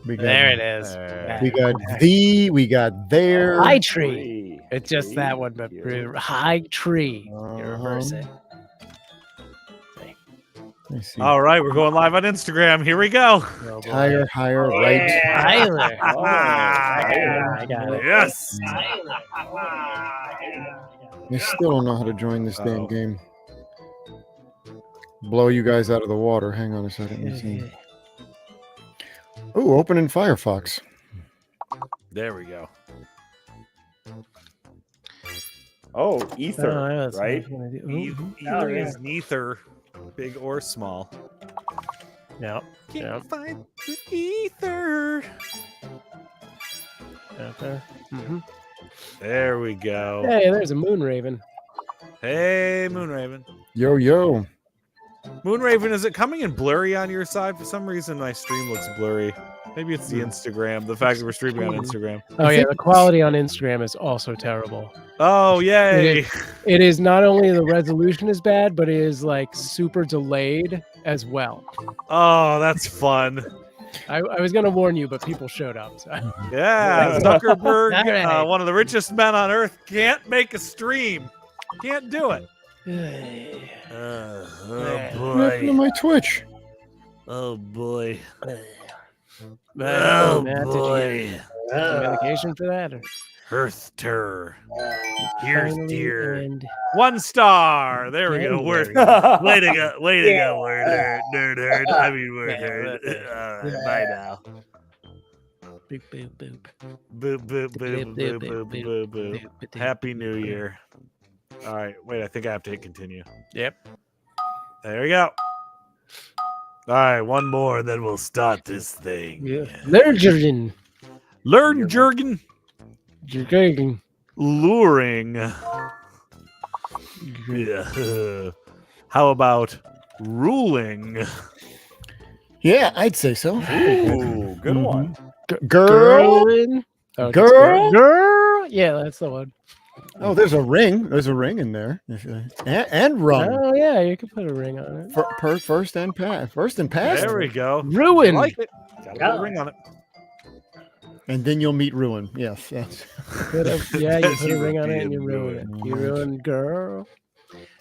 We got there it is. We got the. We got there. High tree. It's just that one, but high tree. You reverse it. All right, we're going live on Instagram. Here we go. Oh, Higher, right. Tyler. I got it. Yes. I still don't know how to join this damn game. Blow you guys out of the water. Hang on a second. Let's see. Oh, open in Firefox. There we go. Oh, ether, right? Either is neither big or small. Yep. Can't find the ether. Out there. Mm-hmm. There we go. Hey, there's a Moonraven. Hey, Moonraven. Yo. Moonraven, is it coming in blurry on your side? For some reason, my stream looks blurry. Maybe it's the Instagram, the fact that we're streaming on Instagram. Oh, yeah, the quality on Instagram is also terrible. Oh, yay. It is not only the resolution is bad, but it is like super delayed as well. Oh, that's fun. I was going to warn you, but people showed up. So. Yeah, Zuckerberg, right. one of the richest men on earth, can't make a stream. Can't do it. What happened to my Twitch? Oh, boy. Oh, boy. Medication for that? Or? Earth-ter. Here's Finally, dear. and- 1 star. There we go. Way to go. Way to go, word nerd. I mean, word nerd. Bye now. Boop, boop, boop. Boop, boop, boop, boop, boop, boop, boop. Happy New Year. All right. Wait, I think I have to hit continue. Yep. There we go. All right, one more, then we'll start this thing. Yeah. Learn, Jurgen. Jurgen. Luring. Yeah. How about ruling? Yeah, I'd say so. Ooh, good one. Girl. Oh, Girl? Girl. Yeah, that's the one. Oh, there's a ring. There's a ring in there. And rum. Oh, yeah, you can put a ring on it. First and pass. There we go. Ruin. I like it. Got a ring on it. And then you'll meet Ruin. Yes. Yeah, you put a ring on it and you ruin it. You ruin girl.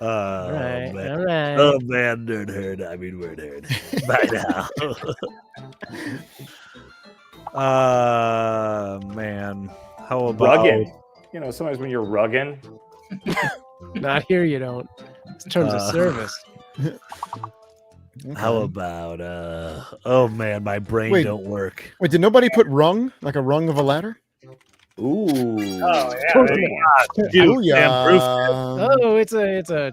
All right. Oh, man, nerd herd. I mean, word herd. Bye now. Man. How about... Rugged. You know, sometimes when you're rugging. Not here, you don't. It's terms of service. How about oh man, my brain don't work. Wait, did nobody put rung? Like a rung of a ladder? Ooh. Oh yeah. Oh, it's a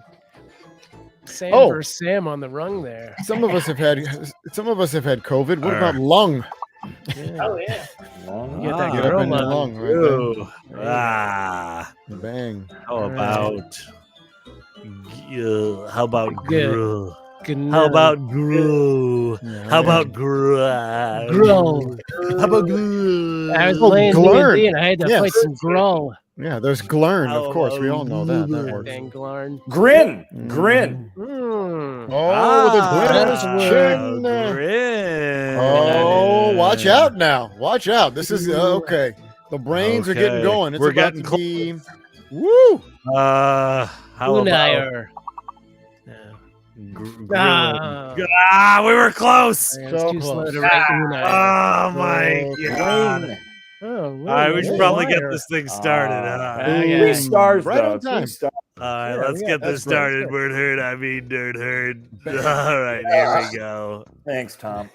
Sam versus Sam on the rung there. Some of us have had COVID. What about lung? Yeah. Oh yeah. You get that Get girl up in the lung. lung Right there. Bang. How about how about Good. grew? Good How night. about grew? How about grew? Grull? How about grew? I was playing Glurn. D&D and I had to fight some Grull. Yeah, there's Glurn, of course. We all know that. That works. Dang Glurn. Grin. Oh, the grin on his chin. Grin. Oh, watch out now. Watch out. This is okay. The brains are getting going. It's We're about getting to be... Woo! How about we were close. It's too slow to write Unai. Oh my god. Oh, All right, we should probably get this thing started. 3 stars, right though. on time. 3 stars. All right, Yeah, let's get this started. Word herd, I mean nerd herd. All right, here we go. Thanks, Tom.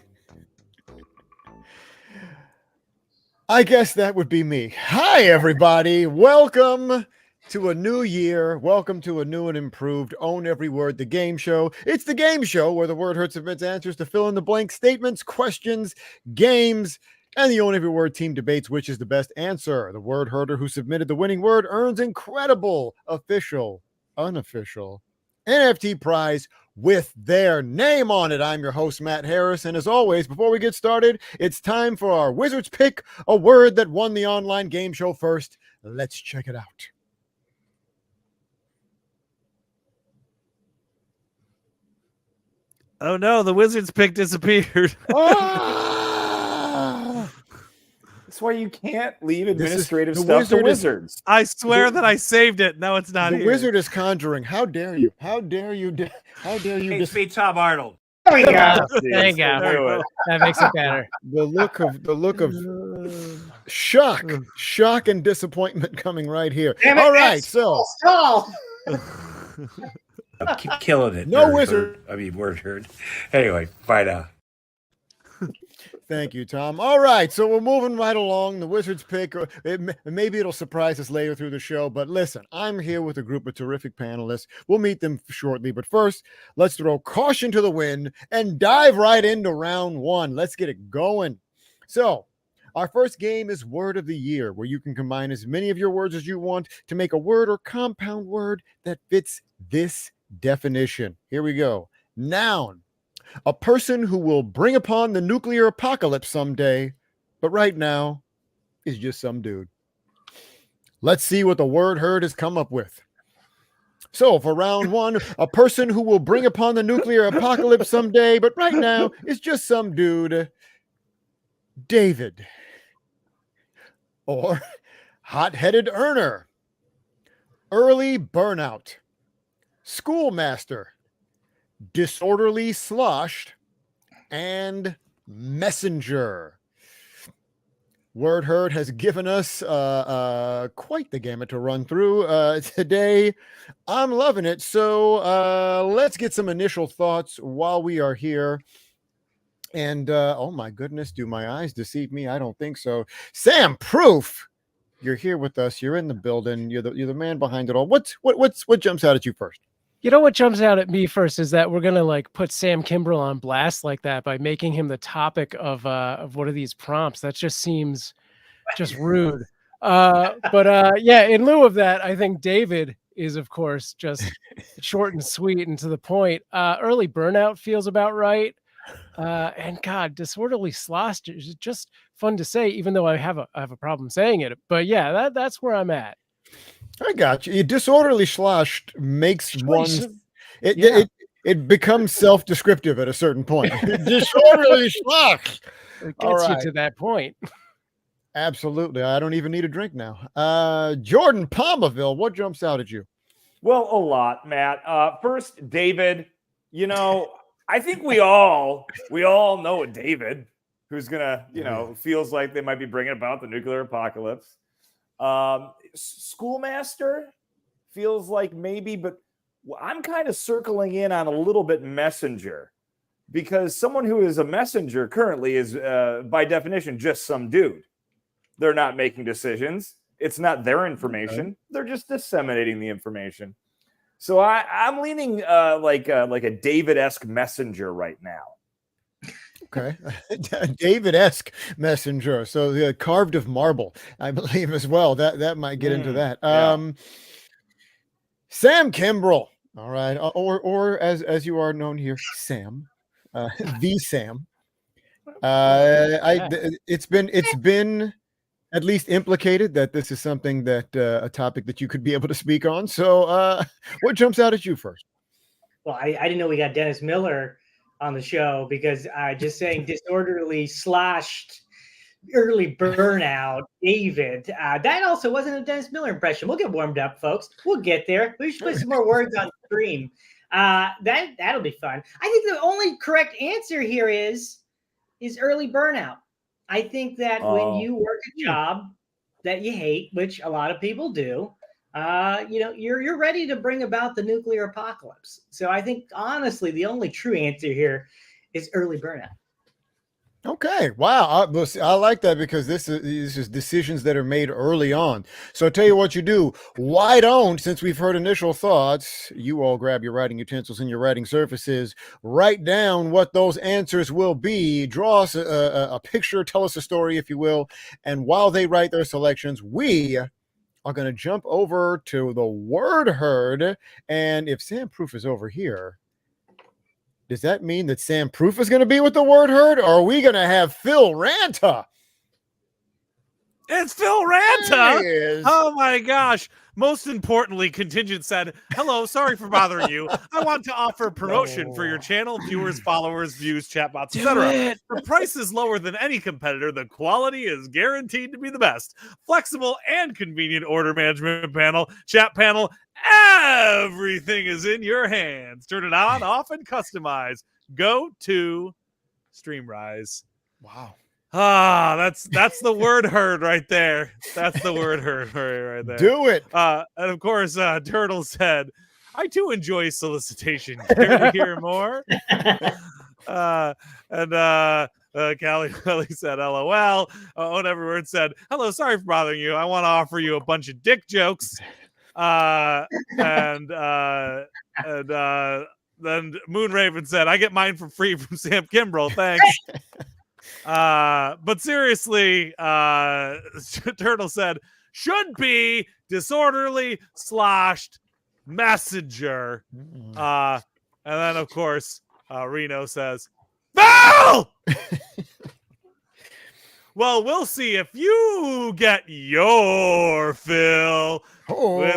I guess that would be me. Hi, everybody. Welcome to a new year. Welcome to a new and improved Own Every Word, the game show. It's the game show where the Word Herd submits answers to fill in the blank statements, questions, games, and the Own Every Word team debates which is the best answer. The word herder who submitted the winning word earns incredible official, unofficial NFT prize with their name on it. I'm your host, Matt Harris, and as always, before we get started, it's time for our Wizards Pick, a word that won the online game show first. Let's check it out. Oh no, the Wizards pick disappeared. That's why you can't leave This is- administrative the stuff to wizard is- wizards. I swear that I saved it. No, it's not The here. wizard is conjuring. How dare you? How dare you? How dare you? It's me, Tom Arnold. There we go. Yes, There you go. There we go. That makes it better. The look of shock and disappointment coming right here. Damn it, All right, Max. so Stall. Keep killing it. No Nerd wizard. Herd. I mean, word herd. Anyway, bye now. thank you, Tom. All right, so we're moving right along. The Wizards pick. Maybe it'll surprise us later through the show, but listen, I'm here with a group of terrific panelists. We'll meet them shortly, but first, let's throw caution to the wind and dive right into round one. Let's get it going. So, our first game is Word of the Year, where you can combine as many of your words as you want to make a word or compound word that fits this definition. Here we go. Noun. A person who will bring upon the nuclear apocalypse someday, but right now is just some dude. Let's see what the word herd has come up with. So for round one, a person who will bring upon the nuclear apocalypse someday, but right now is just some dude. David. Or hot-headed earner. Early burnout. Schoolmaster. Disorderly sloshed, and messenger. Word Herd has given us quite the gamut to run through today. I'm loving it. So let's get some initial thoughts while we are here. And oh my goodness, do my eyes deceive me? I don't think so. Sam Proof, you're here with us. You're in the building. You're the man behind it all. What jumps out at you first? You know what jumps out at me first is that we're gonna like put Sam Kimbrell on blast like that by making him the topic of one of these prompts. That just seems just rude. But yeah, in lieu of that, I think David is of course just short and sweet and to the point. Early burnout feels about right. And God, disorderly sloshed is just fun to say, even though I have a problem saying it. But yeah, that's where I'm at. I got you. Disorderly sloshed makes one. Yeah. It becomes self-descriptive at a certain point. Disorderly sloshed. It All gets you right. to that point. Absolutely. I don't even need a drink now. Jordan Pomaville, what jumps out at you? Well, a lot, Matt. First, David. You know, I think we all know a David who's gonna, feels like they might be bringing about the nuclear apocalypse. Schoolmaster feels like maybe, but I'm kind of circling in on a little bit messenger, because someone who is a messenger currently is by definition just some dude. They're not making decisions. It's not their information. Okay. They're just disseminating the information. So I'm leaning like a David-esque messenger right now. Okay. David-esque messenger. So the carved of marble, I believe as well. That might get into that. Yeah. Sam Kimbrell. All right. Or as you are known here, Sam. The Sam. It's been at least implicated that this is something that a topic that you could be able to speak on. So what jumps out at you first? Well, I didn't know we got Dennis Miller on the show, because just saying disorderly sloshed, early burnout, David. That also wasn't a Dennis Miller impression. We'll get warmed up, folks. We'll get there. We should put some more words on screen. That'll be fun. I think the only correct answer here is early burnout. I think that when you work a job that you hate, which a lot of people do, you're ready to bring about the nuclear apocalypse. So I think, honestly, the only true answer here is early burnout. Okay. Wow. I like that, because this is decisions that are made early on. So I'll tell you what you do. Why don't, since we've heard initial thoughts, you all grab your writing utensils and your writing surfaces, write down what those answers will be, draw us a picture, tell us a story, if you will. And while they write their selections, we are going to jump over to the word herd. And if Sam Proof is over here, does that mean that Sam Proof is going to be with the word herd, or are we going to have Phil Ranta? It's Phil Ranta. Oh my gosh. Most importantly, Contingent said, hello, sorry for bothering you. I want to offer promotion for your channel, viewers, followers, views, chatbots, etc. The price is lower than any competitor. The quality is guaranteed to be the best. Flexible and convenient order management panel, chat panel, everything is in your hands. Turn it on, off, and customize. Go to Streamrise. Wow. Ah, that's the word heard right there. That's the word heard right there. Do it. And of course, Turtle said, I too enjoy solicitation. Care to hear more? Callie said, LOL. Own Every Word said, hello, sorry for bothering you. I want to offer you a bunch of dick jokes. Then Moonraven said, I get mine for free from Sam Kimbrell. Thanks. But seriously, Turtle said, should be disorderly / messenger. And then, of course, Reno says, Val! Well, we'll see if you get your fill with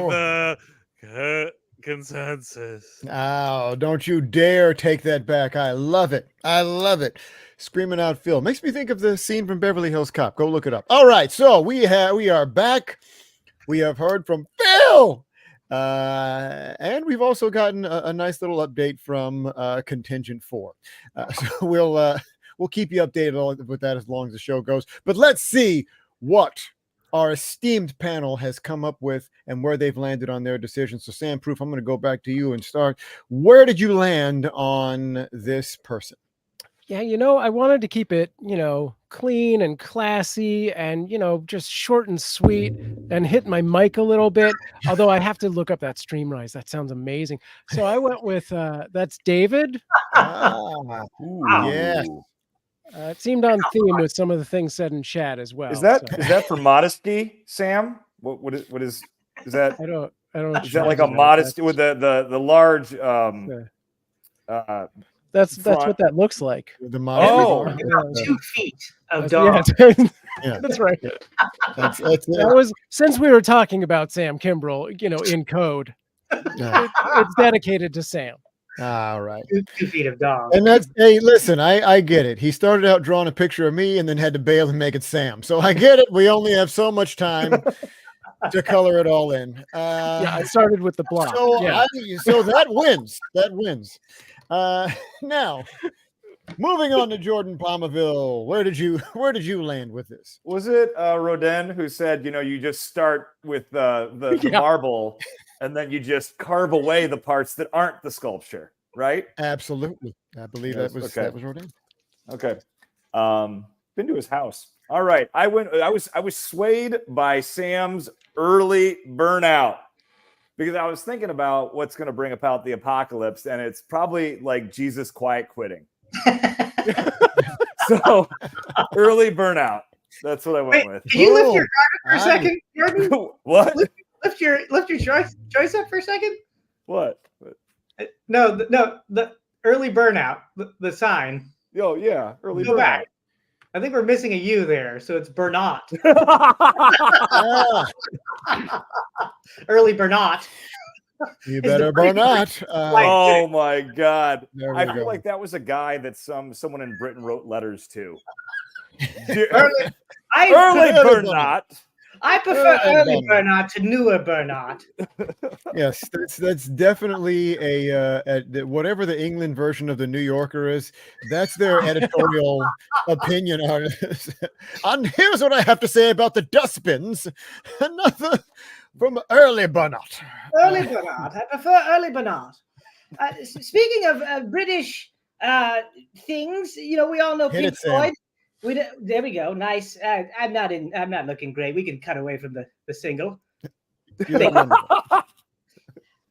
the consensus. Oh, don't you dare take that back. I love it. I love it. Screaming out Phil. Makes me think of the scene from Beverly Hills Cop. Go look it up. All right. So we are back. We have heard from Phil. And we've also gotten a nice little update from Contingent 4. So we'll keep you updated with that as long as the show goes. But let's see what our esteemed panel has come up with and where they've landed on their decisions. So Sam Proof, I'm going to go back to you and start. Where did you land on this person? Yeah, I wanted to keep it, clean and classy and, just short and sweet and hit my mic a little bit. Although I have to look up that Streamrise. That sounds amazing. So I went with, that's David. Yes. It seemed on theme with some of the things said in chat as well. Is that for modesty, Sam? What is that? I don't know. Is that like a modesty with the large That's front? what that looks like. The model. 2 feet of dog. Yeah, that's right. That's That was, since we were talking about Sam Kimbrell, in code, it's dedicated to Sam. All right. 2 feet of dog. And that's, hey, listen, I get it. He started out drawing a picture of me and then had to bail and make it Sam. So I get it. We only have so much time to color it all in. Yeah, I started with the block. So that wins. That wins. Now, moving on to Jordan Pomaville. Where did you land with this? Was it Rodin who said, you just start with the marble and then you just carve away the parts that aren't the sculpture, right? Absolutely. I believe that was Rodin. Okay. Been to his house. All right. I was swayed by Sam's early burnout because I was thinking about what's going to bring about the apocalypse, and it's probably like Jesus quiet quitting. So early burnout. That's what I went with. Can you lift your card up for a second, Jordan? What? Lift your choice up for a second. What? No, the early burnout, the sign. Oh yeah, early Go burnout. back. I think we're missing a U there, so it's Bernat. Early Bernat. You better Bernat. Oh my God! I feel go. like that was a guy that someone in Britain wrote letters to. Early Bernat. I prefer early Bernat to newer Bernat. Yes, that's definitely a whatever the England version of the New Yorker is. That's their editorial opinion on this. And here's what I have to say about the dustbins. Another from early Bernat. Early Bernat. I prefer early Bernat. Speaking of British things, we all know Pink Floyd. There we go. Nice. I'm not looking great. We can cut away from the single.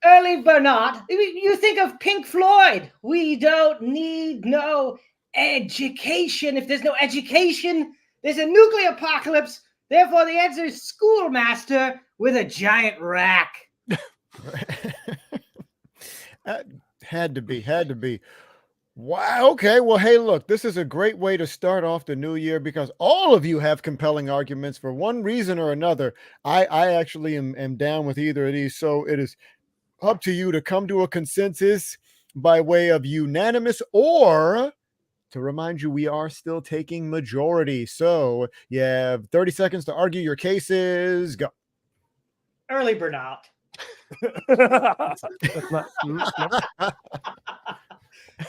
Early Bernat. You think of Pink Floyd. We don't need no education. If there's no education, there's a nuclear apocalypse. Therefore, the answer is schoolmaster with a giant rack. Had to be. Wow. Okay. Well, hey, look, this is a great way to start off the new year because all of you have compelling arguments for one reason or another. I actually am down with either of these. So it is up to you to come to a consensus by way of unanimous, or to remind you, we are still taking majority. So you have 30 seconds to argue your cases. Go. Early burnout. That's not. Nope.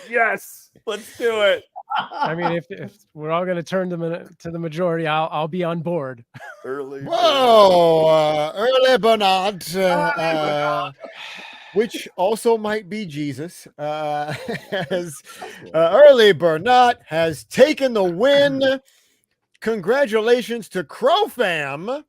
Yes, let's do it. I mean, if we're all going to turn to the majority, I'll be on board. Early. Whoa, early Bernard, which also might be Jesus, has early Bernard has taken the win. Congratulations to Crow Fam.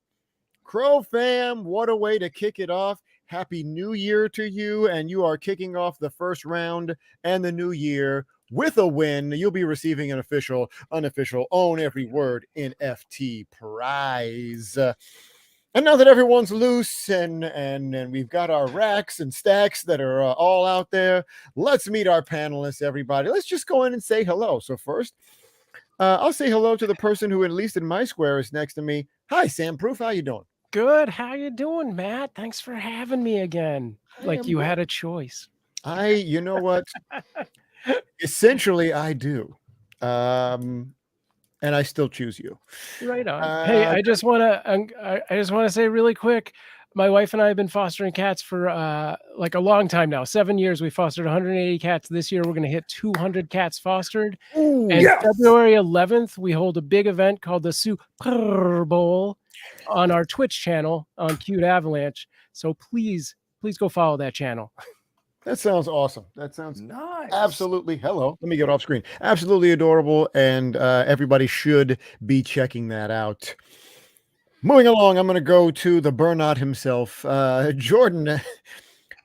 Crow Fam, what a way to kick it off. Happy New Year to you, and you are kicking off the first round and the new year with a win. You'll be receiving an official, unofficial, own every word in FT prize. And now that everyone's loose and we've got our racks and stacks that are all out there, let's meet our panelists, everybody. Let's just go in and say hello. So first, I'll say hello to the person who, at least in my square, is next to me. Hi, Sam Proof. How you doing? Good. How you doing, Matt? Thanks for having me again. Like you had a choice. You know what? Essentially, I do. And I still choose you. Right on. Hey, I just want to say really quick, my wife and I have been fostering cats for like a long time now. 7 years. We fostered 180 cats. This year we're going to hit 200 cats fostered. Ooh, And yes. February 11th, we hold a big event called the Super Bowl on our Twitch channel on Cute Avalanche. So please go follow that channel. That sounds awesome. That sounds Nice. absolutely. Hello. Let me get off screen. Absolutely adorable. And everybody should be checking that out. Moving along, I'm going to go to the burnout himself, Jordan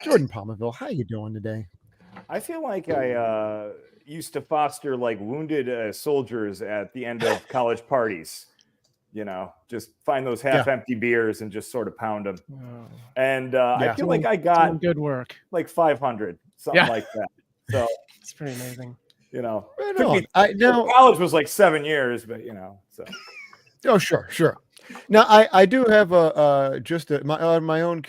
Pomaville. How you doing today? I feel like I used to foster like wounded soldiers at the end of college parties. You know, just find those half-empty beers and just sort of pound them. And I feel like I got good work, like 500, something like that. So it's pretty amazing. You know, now college was like 7 years, but you know, so. Oh, sure. Now I do have my own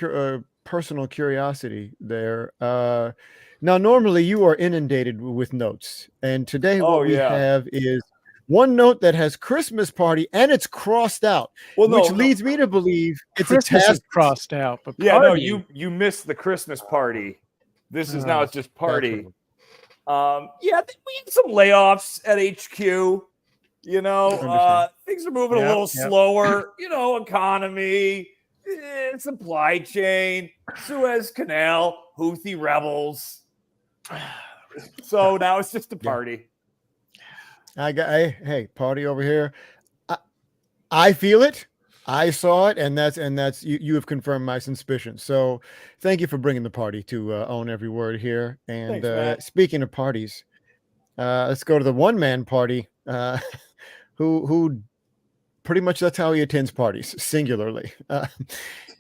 personal curiosity there. Now normally you are inundated with notes, and today what we have is one note that has Christmas party and it's crossed out, which leads me to believe it's Christmas a task is crossed out. But you missed the Christmas party. This is now it's just party. We had some layoffs at HQ. You know, things are moving a little slower. You know, economy, supply chain, Suez Canal, Houthi rebels. So now it's just a party. Hey, party over here. I feel it. I saw it, and that's you have confirmed my suspicions. So thank you for bringing the party to own every word here. And Thanks, speaking of parties, let's go to the one-man party. Who pretty much that's how he attends parties, singularly.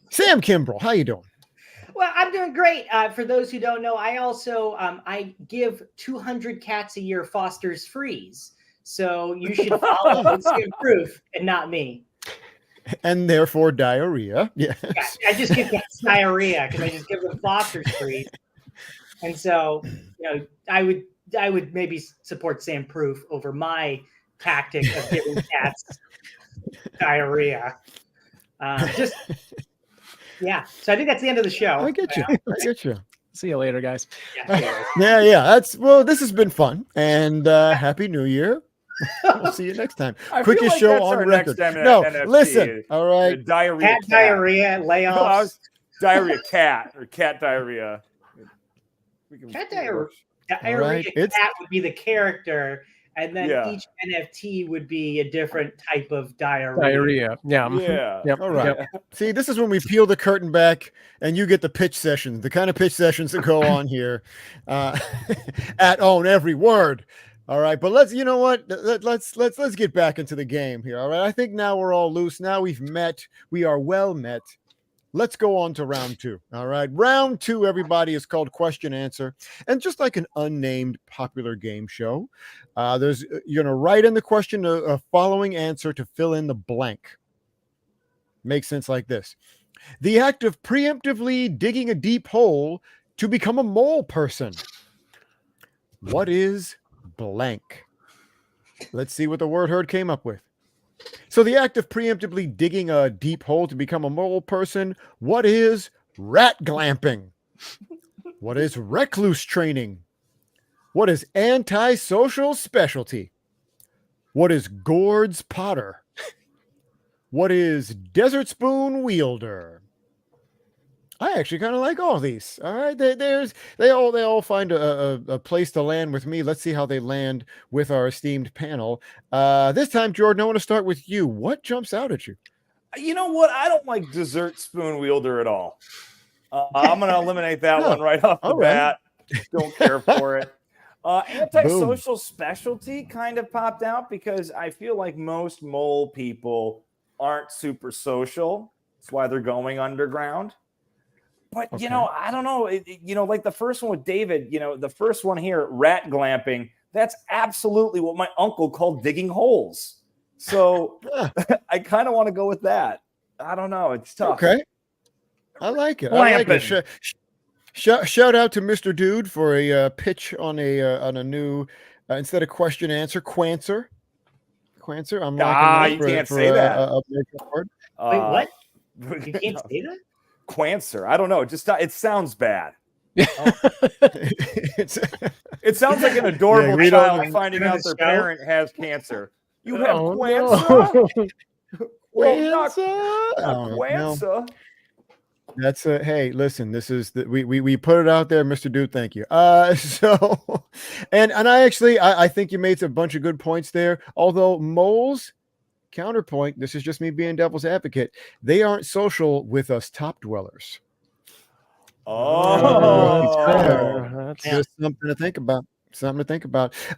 Sam Kimbrell, how you doing? Well, I'm doing great. For those who don't know, I also I give 200 cats a year fosters freeze. So you should follow Sam Proof and not me. And therefore diarrhea. Yes. Yeah, I just give cats diarrhea because I just give them fosters freeze. And so, you know, I would maybe support Sam Proof over my tactic of giving cats diarrhea. So I think that's the end of the show. I get you. See you later, guys. Yeah. This has been fun, and happy New Year. We'll see you next time. Quickest show on record. No, listen. All right. Diarrhea layoffs. Diarrhea cat or cat diarrhea. Cat diarrhea cat would be the character, and then each NFT would be a different type of diarrhea. Yeah. Yep. All right. Yep. See, this is when we peel the curtain back and you get the pitch sessions, the kind of pitch sessions that go on here at Own Every Word. All right. But let's get back into the game here. All right. I think now we're all loose. Now we've met. We are well met. let's go on to round 2. All right. Round 2, everybody, is called question answer. And just like an unnamed popular game show, you're going to write in the question a following answer to fill in the blank. Makes sense like this. The act of preemptively digging a deep hole to become a mole person. What is blank? Let's see what the word herd came up with. So the act of preemptively digging a deep hole to become a mole person. What is rat glamping? What is recluse training? What is antisocial specialty? What is Gord's Potter? What is desert spoon wielder? I actually kind of like all these. All right, they all find a place to land with me. Let's see how they land with our esteemed panel. This time, Jordan, I want to start with you. What jumps out at you? You know what? I don't like dessert spoon wielder at all. I'm going to eliminate that one right off the bat. Don't care for it. Antisocial specialty kind of popped out because I feel like most mole people aren't super social. That's why they're going underground. But, I don't know. Like the first one with David, the first one here, rat glamping, that's absolutely what my uncle called digging holes. So I kind of want to go with that. I don't know. It's tough. Okay. I like it. I like it. Shout out to Mr. Dude for a pitch on a new, instead of question answer, quanser. I'm liking you can't say that. Wait, what? You can't say that? Quanser. I don't know. It sounds bad. It sounds like an adorable child finding out their parent has cancer. You have quanser? Quanser? That's hey, listen, this is we put it out there, Mr. Dude. Thank you. So and I think you made a bunch of good points there. Although moles, counterpoint, this is just me being devil's advocate, they aren't social with us top dwellers. That's just something to think about.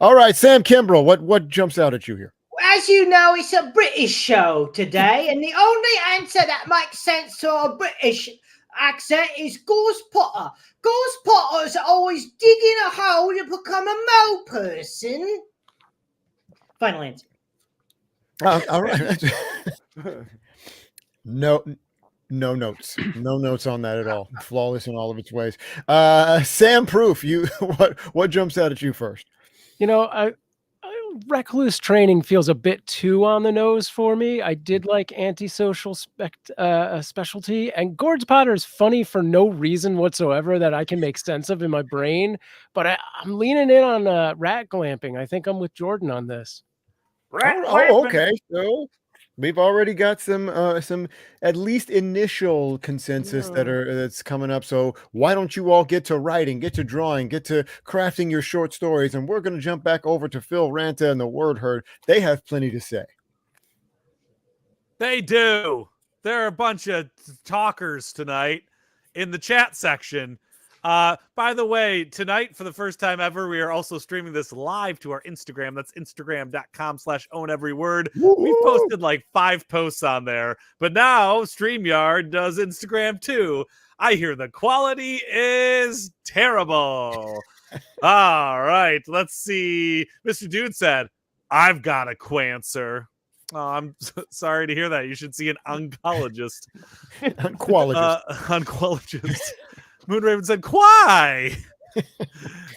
All right, Sam Kimbrell, what jumps out at you here? As you know, it's a British show today, and the only answer that makes sense to a British accent is Ghost Potter. Ghost Potter's always digging a hole to become a mole person. Final answer. All right. No notes. No notes on that at all. Flawless in all of its ways. Sam Proof, you what jumps out at you first? Recluse training feels a bit too on the nose for me. I did like antisocial specialty, and Gord's Potter is funny for no reason whatsoever that I can make sense of in my brain. But I'm leaning in on rat glamping. I think I'm with Jordan on this. Okay. So we've already got some at least initial consensus that's coming up. So why don't you all get to writing, get to drawing, get to crafting your short stories, and we're going to jump back over to Phil, Ranta, and the Word Herd. They have plenty to say. They do. There are a bunch of talkers tonight in the chat section. By the way, tonight, for the first time ever, we are also streaming this live to our Instagram. That's instagram.com/owneveryword. We've posted like 5 posts on there, but now StreamYard does Instagram too. I hear the quality is terrible. All right, let's see. Mr. Dude said, I've got a quanser. Oh, I'm sorry to hear that. You should see an oncologist. Oncologist. Moonraven said, "Why?"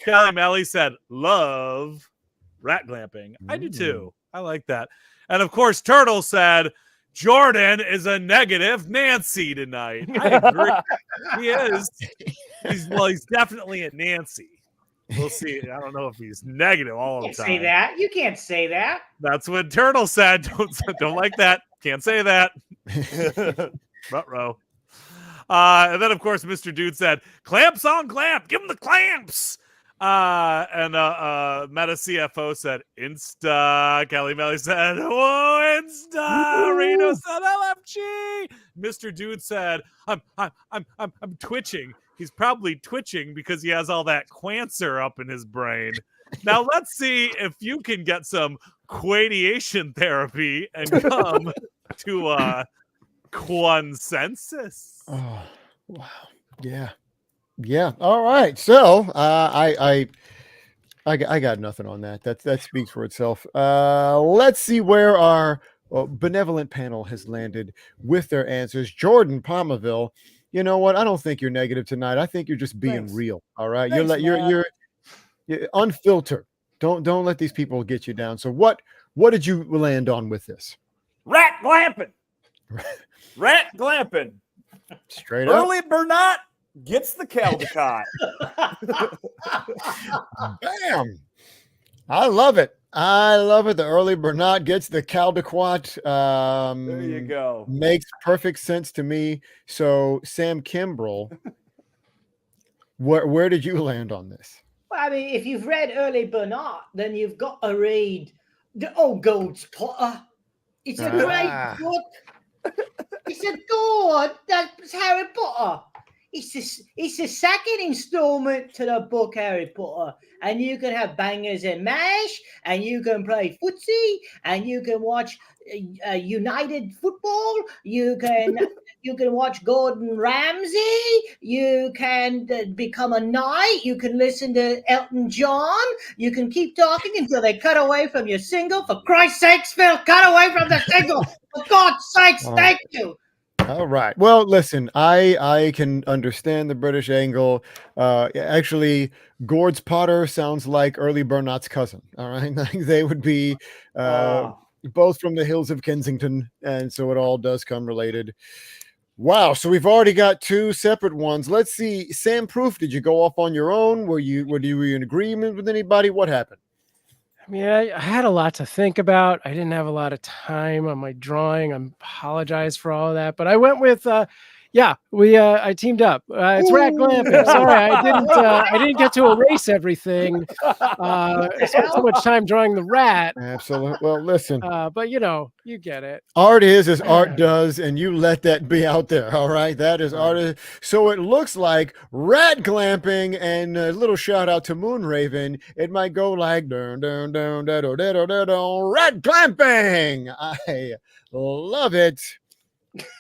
Callie Malley said, "Love rat glamping." I do too. I like that. And of course, Turtle said, "Jordan is a negative Nancy tonight." I agree. He is. He's definitely a Nancy. We'll see. I don't know if he's negative all the time. Say that. You can't say that. That's what Turtle said. Don't like that. Can't say that. Ruh-roh. And then, of course, Mr. Dude said, "Clamps on clamp. Give him the clamps." And Meta CFO said, "Insta." Kelly Melly said, "Whoa, Insta." Reno said, "LFG." Mr. Dude said, I'm twitching. He's probably twitching because he has all that quanser up in his brain. Now let's see if you can get some quadiation therapy and come to consensus. Oh, wow. Yeah. Yeah. All right. So I got nothing on that. That speaks for itself. Let's see where our benevolent panel has landed with their answers. Jordan Pomaville, you know what? I don't think you're negative tonight. I think you're just being Thanks. real. All right. Thanks, You're unfiltered. Don't let these people get you down. So what did you land on with this? Rat glamping. Rat glamping. Straight up. Early Bernat gets the Caldecott. Bam. I love it. I love it. The early Bernat gets the Caldecott. There you go. Makes perfect sense to me. So Sam Kimbrell, where did you land on this? Well, I mean, if you've read Early Bernard, then you've got to read the Old Gold's Potter. It's a Ah. great book. It's a good. That's Harry Potter. It's the second installment to the book Harry Potter, and you can have bangers and mash, and you can play footsie, and you can watch United football. You can watch Gordon Ramsay. You can become a knight. You can listen to Elton John. You can keep talking until they cut away from your single. For Christ's sakes, Phil, cut away from the single. For God's sakes, thank you. All right. Well, listen, I can understand the British angle. Actually, Gord's Potter sounds like early Bernat's cousin. All right. They would be both from the hills of Kensington. And so it all does come related. Wow. So we've already got two separate ones. Let's see. Sam Proof, did you go off on your own? Were you in agreement with anybody? What happened? I mean, I had a lot to think about. I didn't have a lot of time on my drawing. I apologize for all of that, but I went with, I teamed up. It's Rat Glamping. Sorry, I didn't get to erase everything. I spent so much time drawing the rat. Absolutely. Well, listen. But you get it. Art is as art does, and you let that be out there. All right, that is art. So it looks like rat glamping, and a little shout out to Moonraven. It might go like dun dun dun dun dun dun dun dun, rat glamping. I love it.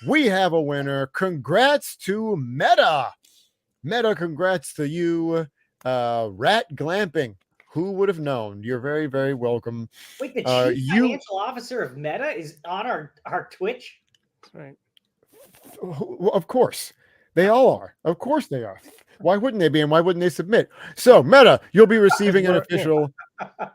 We have a winner. Congrats to Meta. Meta, congrats to you. Rat glamping. Who would have known? You're very, very welcome. Wait, the chief financial officer of Meta is on our Twitch? That's right. Of course. They all are. Of course they are. Why wouldn't they be? And why wouldn't they submit? So, Meta, you'll be receiving an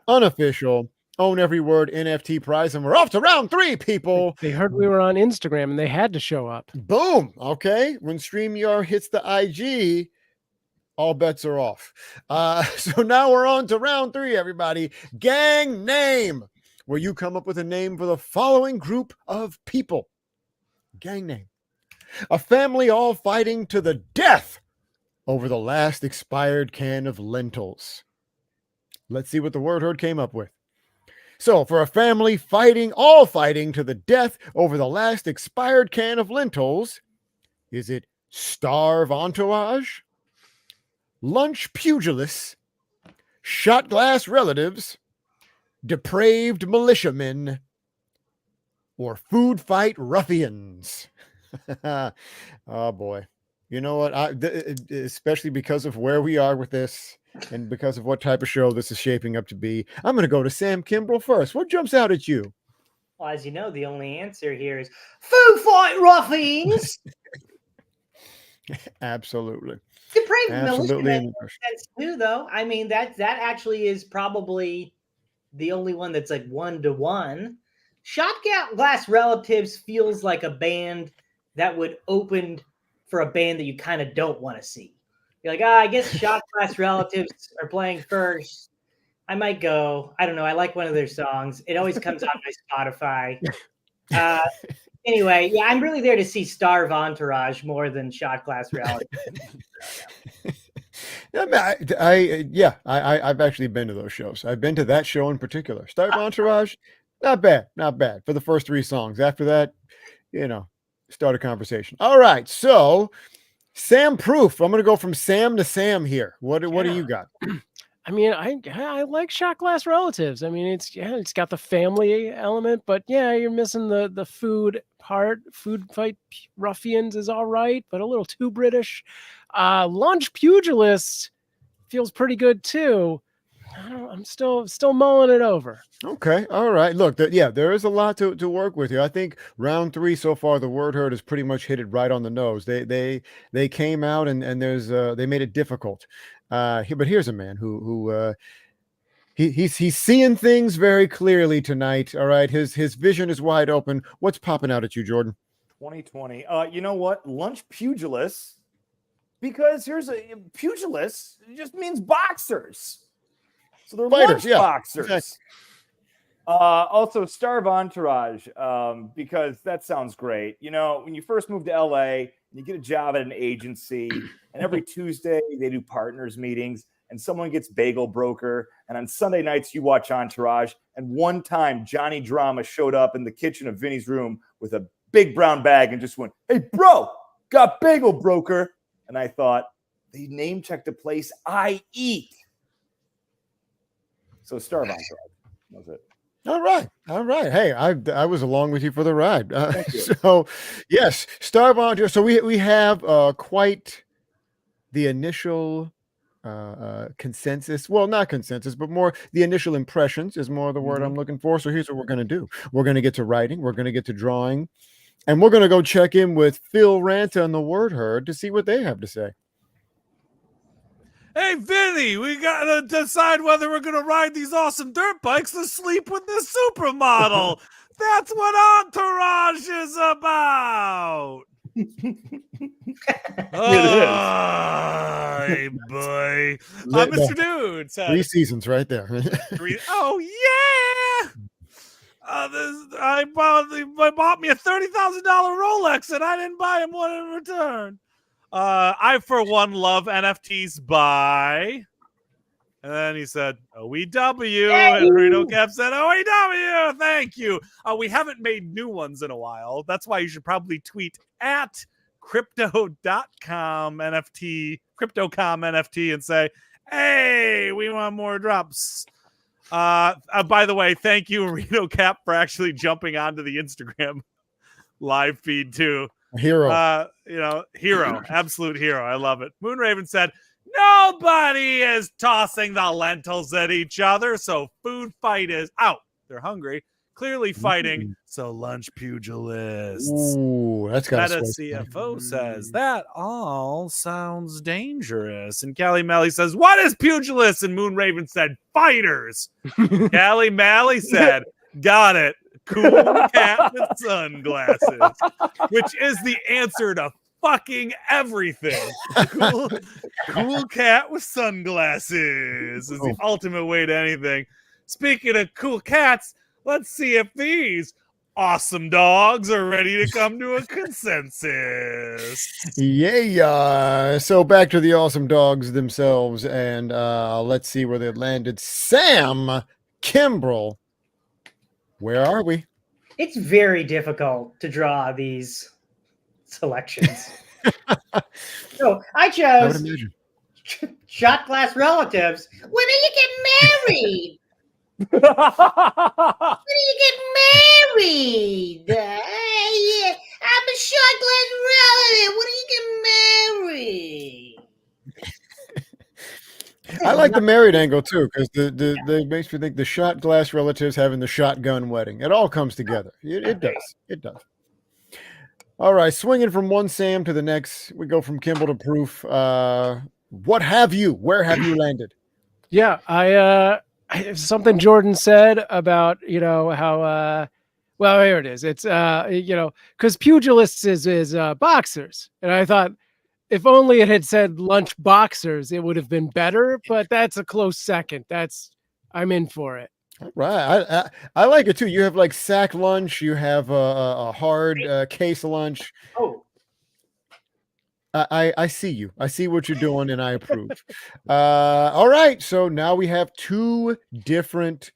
unofficial Own Every Word NFT prize. And we're off to round 3, people. They heard we were on Instagram and they had to show up. Boom. Okay. When StreamYard hits the IG, all bets are off. So now we're on to round 3, everybody. Gang name, where you come up with a name for the following group of people. Gang name. A family all fighting to the death over the last expired can of lentils. Let's see what the word herd came up with. So for a family all fighting to the death over the last expired can of lentils, is it starve entourage, lunch pugilists, shot glass relatives, depraved militiamen, or food fight ruffians? Oh boy. You know what? Especially because of where we are with this and because of what type of show this is shaping up to be, I'm going to go to Sam Kimbrell first. What jumps out at you? Well, as you know, the only answer here is food fight ruffians. Absolutely. Depraved Absolutely. militiamen makes sense too, though. I mean, that actually is probably the only one that's like 1-to-1. Shot Glass Relatives feels like a band that would open for a band that you kind of don't want to see. You're like, I guess Shot Glass Relatives are playing first. I might go. I don't know. I like one of their songs. It always comes on my Spotify. Anyway, yeah, I'm really there to see Starve Entourage more than Shot Glass Relatives. I've actually been to those shows. I've been to that show in particular. Starve Entourage, not bad for the first 3 songs. After that, start a conversation. All right, so Sam Proof. I'm going to go from Sam to Sam here. What do you got? I mean, I like shot glass relatives. I mean, it's got the family element, but yeah, you're missing the food part. Food fight ruffians is all right, but a little too British. Lunch pugilist feels pretty good too. I'm still mulling it over. Okay. All right. Look, there is a lot to work with here. I think round 3 so far, the word herd has pretty much hit it right on the nose. They came out and there's they made it difficult. But here's a man who he's seeing things very clearly tonight. All right. His vision is wide open. What's popping out at you, Jordan? 2020. You know what? Lunch pugilist. Because pugilist just means boxers. So they're Fighters, lunch boxers. Exactly. Also, Starve Entourage, because that sounds great. You know, when you first move to LA, you get a job at an agency, and every Tuesday they do partners meetings, and someone gets bagel broker. And on Sunday nights, you watch Entourage. And one time, Johnny Drama showed up in the kitchen of Vinny's room with a big brown bag and just went, "Hey, bro, got bagel broker." And I thought, they name checked a place I eat. So Starve Entourage. That was it. All right. Hey, I was along with you for the ride. So, yes, Starve Entourage. So we have quite the initial consensus. Well, not consensus, but more the initial impressions is more the word I'm looking for. So here's what we're going to do. We're going to get to writing. We're going to get to drawing. And we're going to go check in with Phil Ranta and the Word Herd to see what they have to say. Hey, Vinny, we got to decide whether we're going to ride these awesome dirt bikes or sleep with this supermodel. That's what Entourage is about. Hey, boy. Mr. Dude. 3 seasons right there. Oh, yeah. I bought me a $30,000 Rolex, and I didn't buy him one in return. I, for one, love NFTs. Bye. And then he said, OEW. And Reno Cap said, OEW. Thank you. We haven't made new ones in a while. That's why you should probably tweet at crypto.com NFT and say, hey, we want more drops. By the way, thank you, Reno Cap, for actually jumping onto the Instagram live feed too. Hero. Hero, absolute hero. I love it. Moonraven said, nobody is tossing the lentils at each other, so food fight is out. They're hungry, clearly fighting, so lunch pugilists. Ooh, that's got Meta CFO says, that all sounds dangerous. And Callie Malley says, what is pugilists? And Moonraven said, fighters. Callie Malley said, got it. Cool cat with sunglasses, which is the answer to fucking everything. Cool cat with sunglasses is the ultimate way to anything. Speaking of cool cats, let's see if these awesome dogs are ready to come to a consensus. Yeah. So back to the awesome dogs themselves, and let's see where they landed. Sam Kimbrell. Where are we? It's very difficult to draw these selections. So I chose shot glass relatives. When do you get married? When do you get married? Yeah, I'm a shot glass relative. When do you get married? I like the married angle too, because they makes me think the shot glass relatives having the shotgun wedding. It all comes together. It does. It does. All right, swinging from one Sam to the next, we go from Kimbrell to Proof. Where have you landed? Yeah, I something Jordan said about how well, here it is. It's because pugilists is boxers, and I thought, if only it had said lunch boxers, it would have been better, but that's a close second. I'm in for it. All right. I like it too. You have like sack lunch. You have a hard case lunch. Oh, I see you. I see what you're doing, and I approve. All right. So now we have 2 different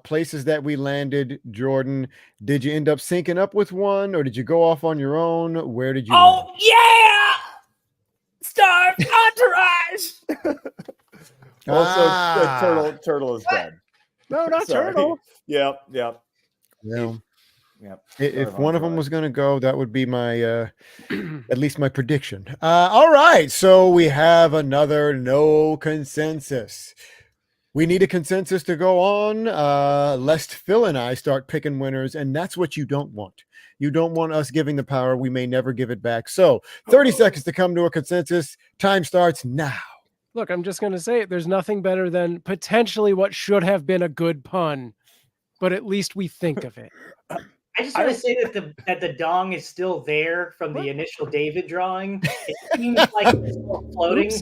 places that we landed. Jordan, did you end up syncing up with one, or did you go off on your own? Where did you? Yeah. Starve Entourage. Also, Ah. turtle is dead. No, not Sorry. turtle. Yep. Well, Yep. if Sorry, one of them Montreal. was going to go, that would be my, at least my prediction. All right. So we have another no consensus. We need a consensus to go on, lest Phil and I start picking winners, and that's what you don't want. You don't want us giving the power. We may never give it back. So 30 seconds to come to a consensus. Time starts now. Look, I'm just going to say it. There's nothing better than potentially what should have been a good pun, but at least we think of it. I just want to say that the dong is still there from the initial David drawing. It seems like it's still floating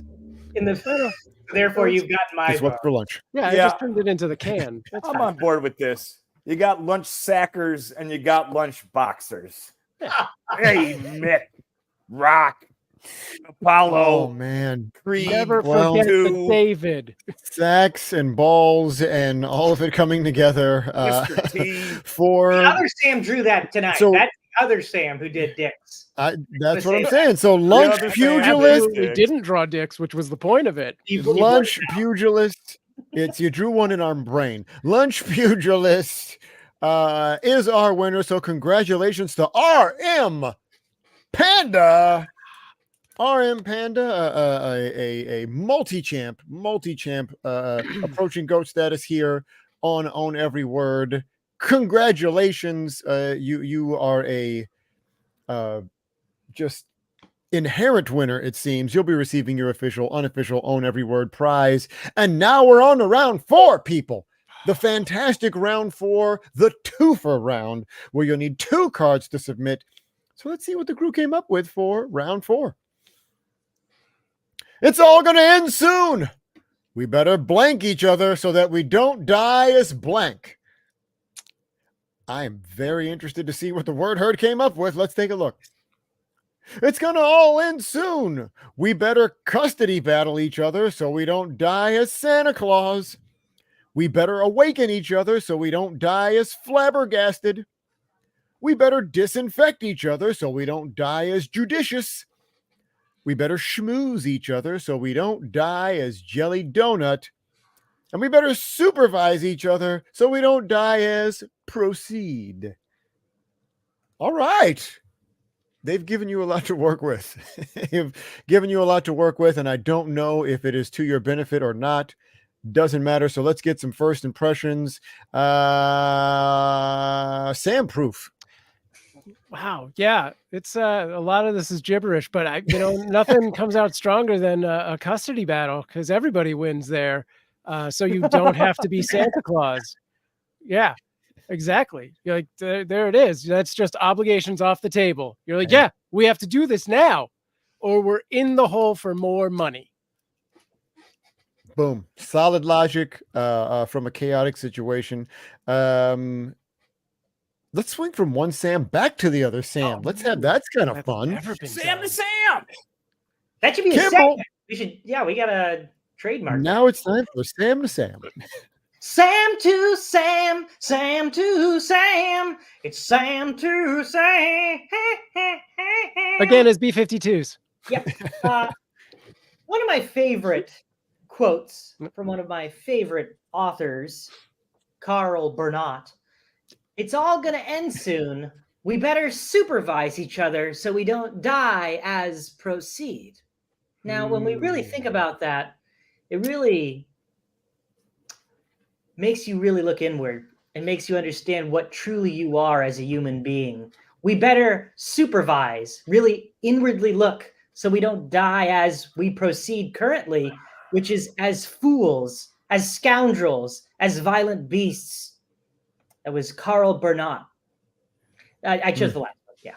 in the. Therefore, you've got my It's what's vote. for lunch. Yeah, I just turned it into the can. That's I'm fine. on board with this. You got lunch sackers and you got lunch boxers. Hey, Mick, Rock, Oh, Apollo, man. Creed, Never Well, forget the two, David. Sacks and balls and all of it coming together Mr. T. for The other Sam drew that tonight. So- That's the other Sam who did dicks. that's what I'm saying. So lunch other Sam pugilist, did. We didn't draw dicks, which was the point of it. lunch pugilist. It's you drew one in our brain. Lunch pugilist is our winner. So congratulations to RM Panda. RM Panda, a multi-champ, approaching GOAT status here on Own Every Word. Congratulations. You are a just inherent winner, it seems. You'll be receiving your unofficial Own Every Word prize. And now we're on to round 4, people. The fantastic round 4, the twofer round, where you'll need 2 cards to submit. So let's see what the crew came up with for round 4. It's all going to end soon. We better blank each other so that we don't die as blank. I am very interested to see what the word herd came up with. Let's take a look. It's going to all end soon. We better custody battle each other so we don't die as Santa Claus. We better awaken each other so we don't die as flabbergasted. We better disinfect each other so we don't die as judicious. We better schmooze each other so we don't die as jelly donut. And we better supervise each other so we don't die as proceed. All right. They've given you a lot to work with. They've given you a lot to work with, and I don't know if it is to your benefit or not. Doesn't matter. So let's get some first impressions. Sam Proof. Wow. Yeah. It's a lot of this is gibberish, but nothing comes out stronger than a custody battle because everybody wins there. So you don't have to be Santa Claus. Yeah, exactly. You're like, there it is. That's just obligations off the table. You're like, yeah, we have to do this now or we're in the hole for more money. Boom. Solid logic from a chaotic situation. Let's swing from one Sam back to the other Sam. Let's have that's kind of fun. Sam to Sam. That should be a Kimbrell. segment. We got a trademark. Now it's time for Sam to Sam. Sam to Sam, Sam to Sam. It's Sam to Sam. Again, as B-52s. Yep. One of my favorite quotes from one of my favorite authors, Carl Bernat. It's all going to end soon. We better supervise each other so we don't die as proceed. Now, when we really think about that, it really makes you really look inward and makes you understand what truly you are as a human being. We better supervise, really inwardly look so we don't die as we proceed currently, which is as fools, as scoundrels, as violent beasts. That was Carl Bernat. I chose the last one. Yeah.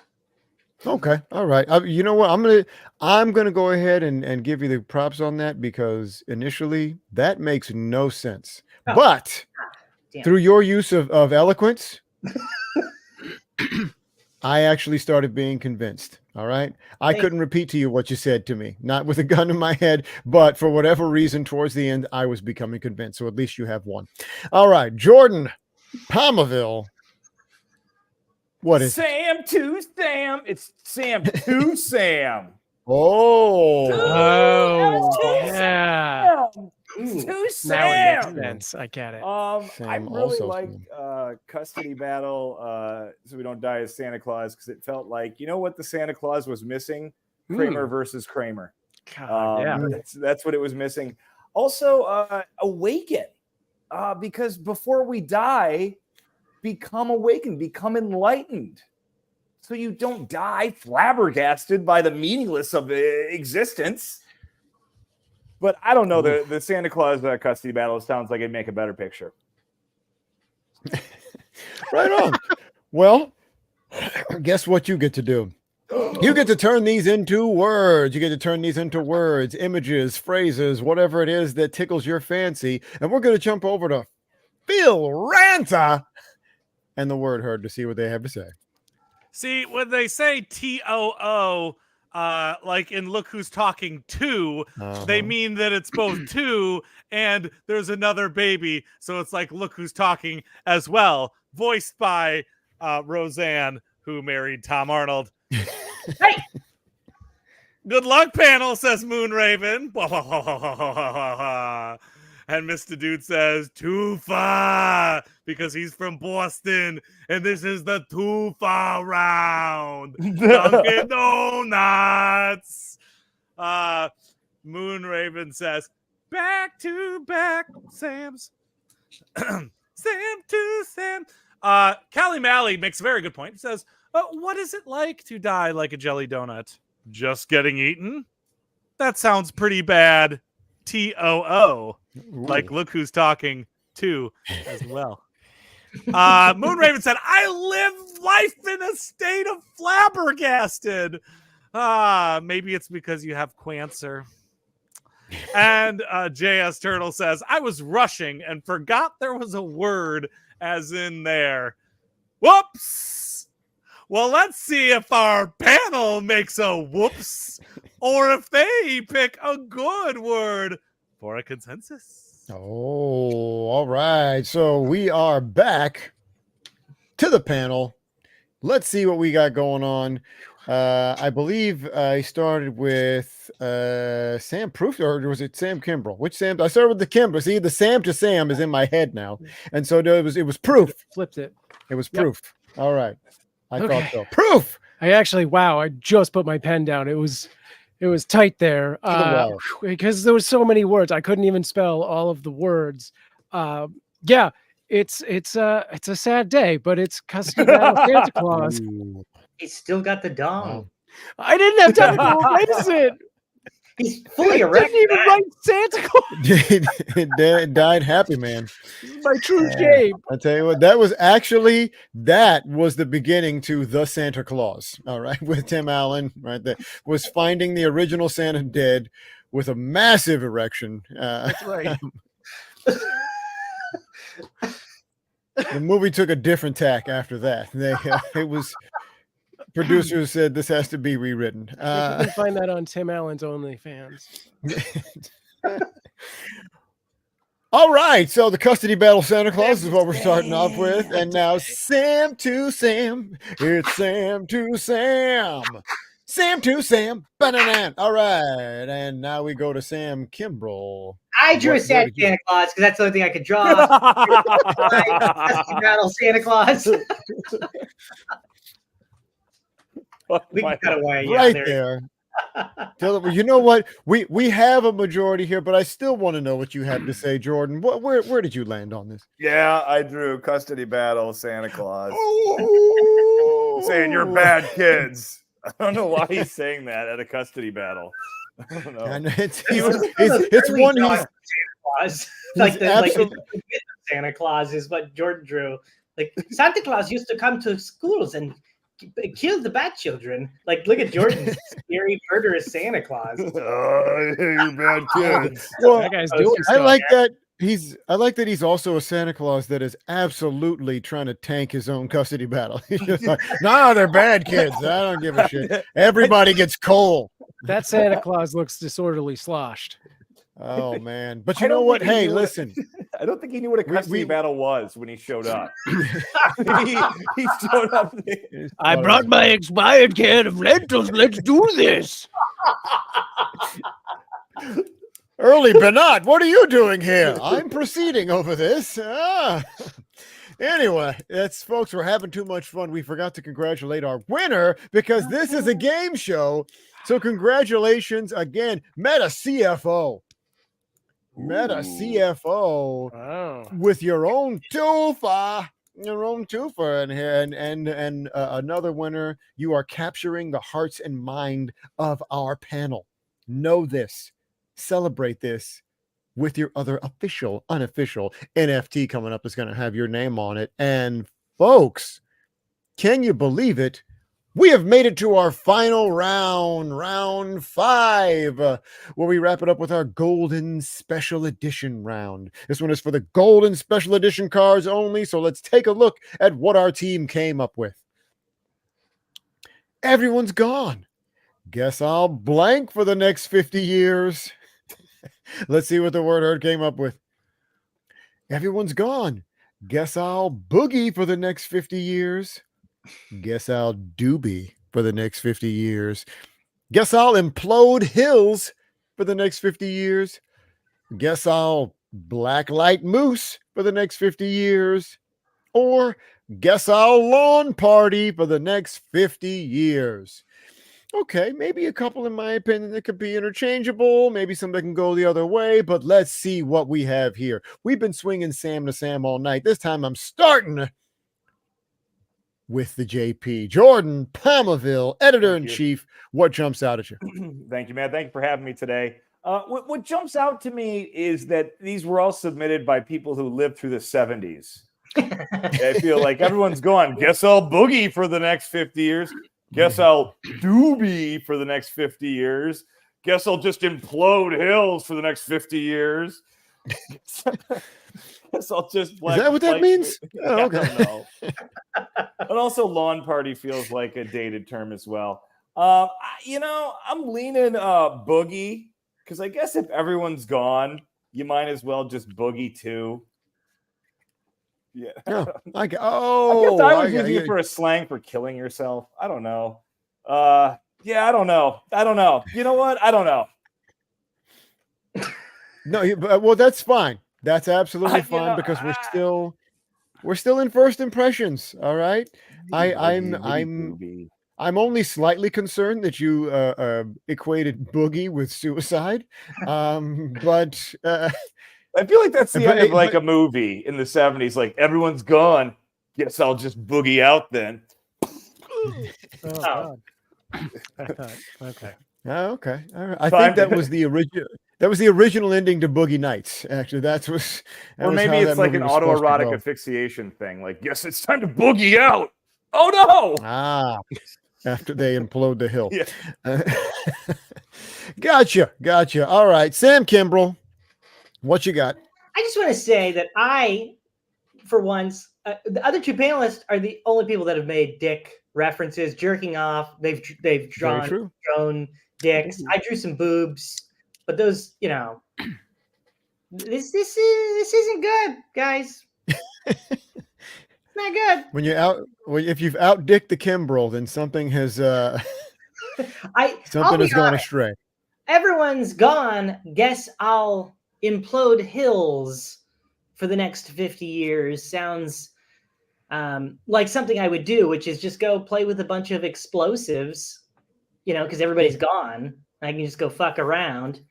Okay. All right. You know what? I'm gonna go ahead and give you the props on that because initially that makes no sense. Oh. But Damn. through your use of eloquence, I actually started being convinced. All right. I Thanks. couldn't repeat to you what you said to me, not with a gun in my head, but for whatever reason, towards the end, I was becoming convinced. So at least you have one. All right, Jordan Pomaville. What is Sam to Sam? It's Sam to Sam. Oh, Oh, yeah. Ooh. To Now it makes Sam. sense. I get it. I Sam really also like Sam. Custody Battle, so we don't die as Santa Claus, because it felt like, you know what the Santa Claus was missing? Kramer versus Kramer. God, yeah. That's what it was missing. Also, awaken, because before we die, become awakened, become enlightened, so you don't die flabbergasted by the meaningless of existence. But I don't know, the Santa Claus custody battle sounds like it'd make a better picture. Right on. Well, guess what you get to do? You get to turn these into words. You get to turn these into words, images, phrases, whatever it is that tickles your fancy. And we're going to jump over to Phil Ranta and the word herd to see what they have to say. See, when they say TOO, like in Look Who's Talking 2, they mean that it's both two and there's another baby. So it's like Look Who's Talking as well, voiced by Roseanne, who married Tom Arnold. Hey! Good luck, panel, says Moonraven. And Mr. Dude says, too far, because he's from Boston, and this is the too far round. Dunkin' Donuts. Moonraven says, back to back, Sam's. Sam to Sam. Callie Malley makes a very good point. He says, what is it like to die like a jelly donut? Just getting eaten? That sounds pretty bad. TOO. Like Look Who's Talking 2 as well. Moonraven said, I live life in a state of flabbergasted. Maybe it's because you have cancer. And JS Turtle says, I was rushing and forgot there was a word as in there. Whoops. Well, let's see if our panel makes a whoops or if they pick a good word for a consensus. Oh, all right. So we are back to the panel. Let's see what we got going on. I believe I started with Sam Proof, or was it Sam Kimbrell? Which Sam? I started with the Kimbrell. See, the Sam to Sam is in my head now, and so it was Proof. Flipped it. It was Proof. All right, I Okay. thought so. Proof. I actually, wow! I just put my pen down. It was tight there because there was so many words. I couldn't even spell all of the words. Yeah, it's a sad day, but it's custody battle Santa Claus. He's still got the dong. I didn't have time to erase it. He's fully erect. Didn't even write Santa Claus. It died happy, man. This is my true shape. I tell you what, that was the beginning to The Santa Claus. All right, with Tim Allen, right there, was finding the original Santa dead with a massive erection. That's right. The movie took a different tack after that. It was. Producers said this has to be rewritten. You can find that on Tim Allen's OnlyFans. All right, so the custody battle Santa Claus is what we're starting off with, and now Sam to Sam. It's Sam to Sam. Sam to Sam. Ba-na-na. All right, and now we go to Sam Kimbrell. I drew a sad Santa Claus because that's the only thing I could draw. Custody battle Santa Claus. We can cut away. Right there. You know what? We have a majority here, but I still want to know what you have to say, Jordan. Where did you land on this? Yeah, I drew custody battle Santa Claus. Oh, saying you're bad kids. I don't know why he's saying that at a custody battle. I don't know. And it's one he's Santa Claus. Like Santa Claus is what Jordan drew. Like Santa Claus used to come to schools and kill the bad children. Like, look at Jordan's scary, murderous Santa Claus. You bad kids. Well, That guy's doing I stuff. like that. I like that he's also a Santa Claus that is absolutely trying to tank his own custody battle. He's just like, no, they're bad kids. I don't give a shit. Everybody gets coal. That Santa Claus looks disorderly sloshed. Oh man! But you know what? Hey, listen. I don't think he knew what a custody battle was when he showed up. he showed up. I brought my expired can of lentils. Let's do this. Early Bernard, what are you doing here? I'm proceeding over this. Anyway, that's folks, we're having too much fun. We forgot to congratulate our winner because this is a game show. So congratulations again, Meta CFO. Meta CFO Wow. with your own twofer. Your own twofer in here, and another winner. You are capturing the hearts and mind of our panel. Know this, celebrate this with your other official, unofficial NFT coming up is going to have your name on it. And folks, can you believe it? We have made it to our final round, round 5, where we wrap it up with our golden special edition round. This one is for the golden special edition cards only. So let's take a look at what our team came up with. Everyone's gone. Guess I'll blank for the next 50 years. Let's see what the word herd came up with. Everyone's gone. Guess I'll boogie for the next 50 years. Guess I'll doobie for the next 50 years. Guess I'll implode hills for the next 50 years. Guess I'll blacklight moose for the next 50 years. Or guess I'll lawn party for the next 50 years. Okay, maybe a couple, in my opinion, that could be interchangeable. Maybe some that can go the other way, but let's see what we have here. We've been swinging Sam to Sam all night. This time I'm starting with the JP. Jordan Pomaville, editor-in-chief. What jumps out at you? Thank you, man. Thank you for having me today. What jumps out to me is that these were all submitted by people who lived through the 70s. I feel like everyone's gone. Guess I'll boogie for the next 50 years. Guess I'll doobie for the next 50 years. Guess I'll just implode hills for the next 50 years. Guess I'll just Is that what that means? Oh, okay. I don't know. But also lawn party feels like a dated term as well. I'm leaning boogie because I guess if everyone's gone, you might as well just boogie too. Yeah. I guess I was using it for a slang for killing yourself. I don't know. I don't know. You know what? I don't know. No, well, that's fine. That's absolutely fine because we're still in first impressions. All right. I'm only slightly concerned that you equated boogie with suicide. But I feel like that's the end of like a movie in the 70s. Like everyone's gone. Guess I'll just boogie out then. God. Okay. Oh, okay. All right. I think that was the original. That was the original ending to Boogie Nights. Actually, or maybe it's like an autoerotic asphyxiation thing. Like, yes, it's time to boogie out. Oh no! After they implode the hill. Yeah. Gotcha. All right, Sam Kimbrell, what you got? I just want to say that for once, the other two panelists are the only people that have made dick references, jerking off. They've drawn dicks. I drew some boobs, but those, this isn't good, guys. It's not good. If you've outdicked the Kimbrell, then something has gone astray. Everyone's gone. Guess I'll implode hills for the next 50 years. Sounds like something I would do, which is just go play with a bunch of explosives, because everybody's gone. I can just go fuck around.